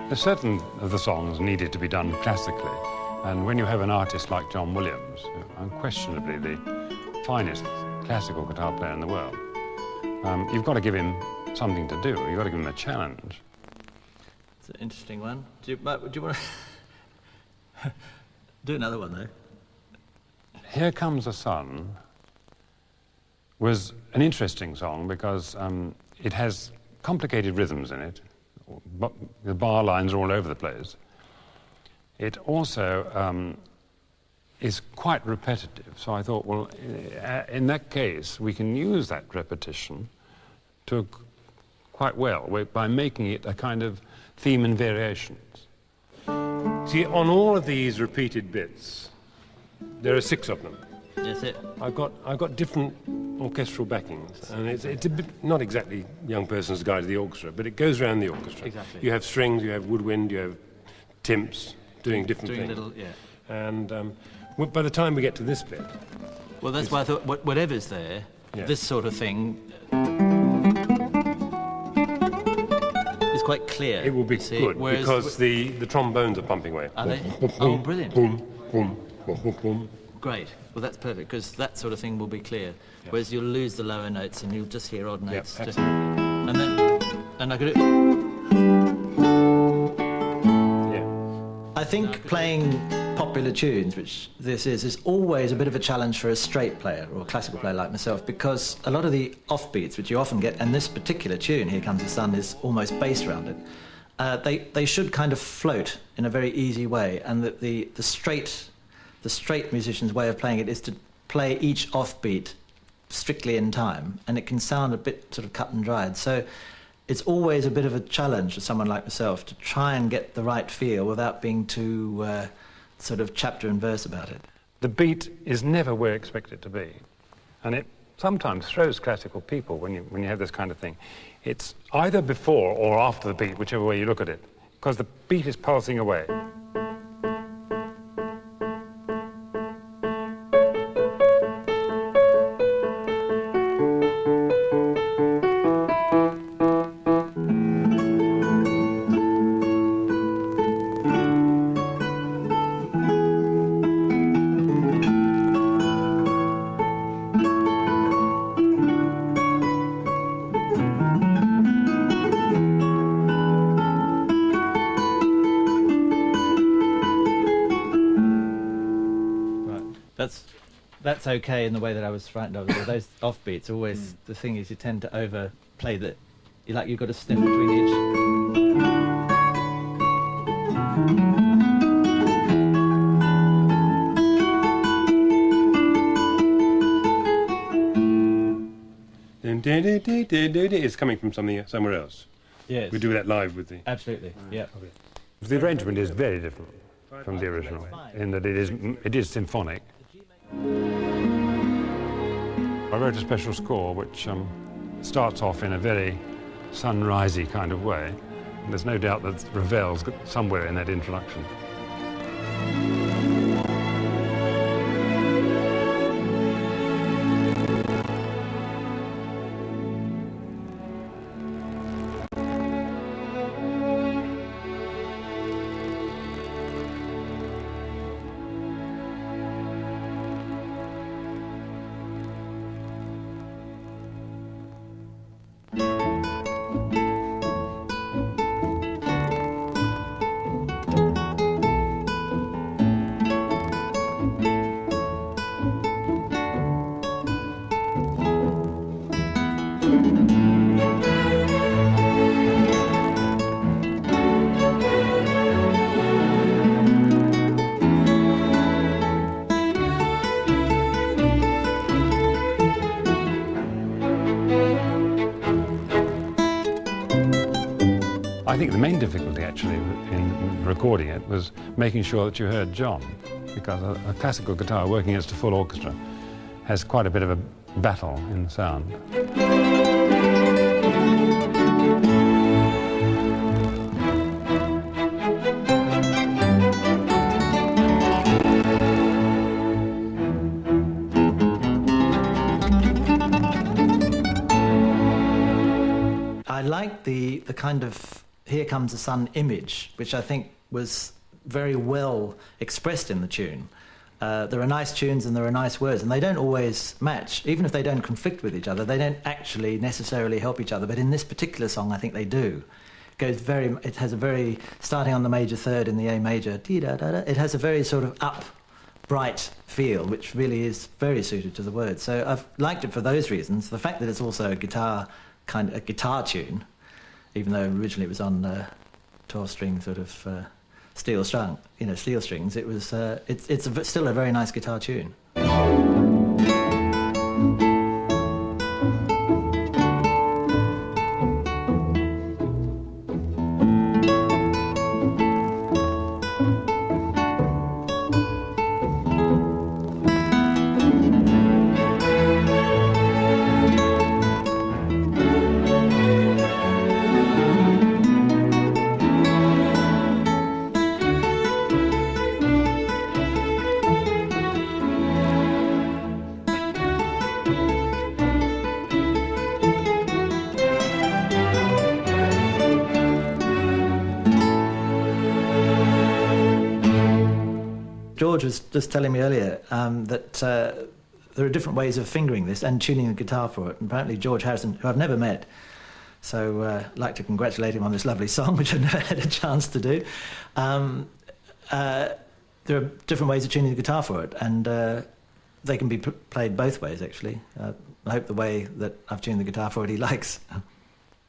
There's certain of the songs needed to be done classically, and when you have an artist like John Williams, unquestionably the finest classical guitar player in the world, you've got to give him something to do. You've got to give him a challenge. It's an interesting one. Do you want to do another one, though? Here Comes the Sun was an interesting song because it has complicated rhythms in it. The bar lines are all over the place. It also is quite repetitive, so I thought, well, in that case, we can use that repetition to quite well by making it a kind of theme and variations. See, on all of these repeated bits, there are 6 of them. That's it. I've got different orchestral backings, and it's a bit, not exactly young person's guide to the orchestra, but it goes around the orchestra. Exactly. You have strings, you have woodwind, you have timps doing different things. Little, yeah. And by the time we get to this bit... Well, that's why I thought whatever's there, yeah, this sort of thing is quite clear. It will be good, because the trombones are pumping away. Are they? Oh, brilliant. Boom, boom, boom, boom, boom. Great. Well, that's perfect, because that sort of thing will be clear. Yeah. Whereas you'll lose the lower notes and you'll just hear odd notes. Yep, absolutely. And I could... Yeah. I think playing popular tunes, which this is always a bit of a challenge for a straight player or a classical player like myself, because a lot of the offbeats, which you often get, and this particular tune, Here Comes the Sun, is almost based around it, they should kind of float in a very easy way, and that the straight musician's way of playing it is to play each offbeat strictly in time, and it can sound a bit sort of cut and dried. So it's always a bit of a challenge for someone like myself to try and get the right feel without being too sort of chapter and verse about it. The beat is never where you expect it to be, and it sometimes throws classical people when you have this kind of thing. It's either before or after the beat, whichever way you look at it, because the beat is pulsing away. That's okay in the way that I was frightened of. Those offbeats, always the thing is you tend to overplay that. You've got to sniff between each. It's coming from somewhere else. Yes. We do that live with the... Absolutely, yeah. Okay. The arrangement is very different from the original, in that it is symphonic. I wrote a special score which starts off in a very sunrisey kind of way. And there's no doubt that Ravel's somewhere in that introduction. I think the main difficulty, actually, in recording it was making sure that you heard John, because a classical guitar working against a full orchestra has quite a bit of a battle in the sound. I like the kind of Here Comes the Sun image, which I think was very well expressed in the tune. There are nice tunes and there are nice words, and they don't always match. Even if they don't conflict with each other, they don't actually necessarily help each other. But in this particular song, I think they do. It has a very, starting on the major third in the A major, dee-da-da-da, it has a very sort of upright feel, which really is very suited to the words. So I've liked it for those reasons. The fact that it's also a guitar tune, even though originally it was on 12-string sort of steel strings. It was. It's still a very nice guitar tune. George was just telling me earlier that there are different ways of fingering this and tuning the guitar for it. And apparently George Harrison, who I've never met, so I'd like to congratulate him on this lovely song, which I've never had a chance to do. There are different ways of tuning the guitar for it, and they can be played both ways, actually. I hope the way that I've tuned the guitar for it he likes.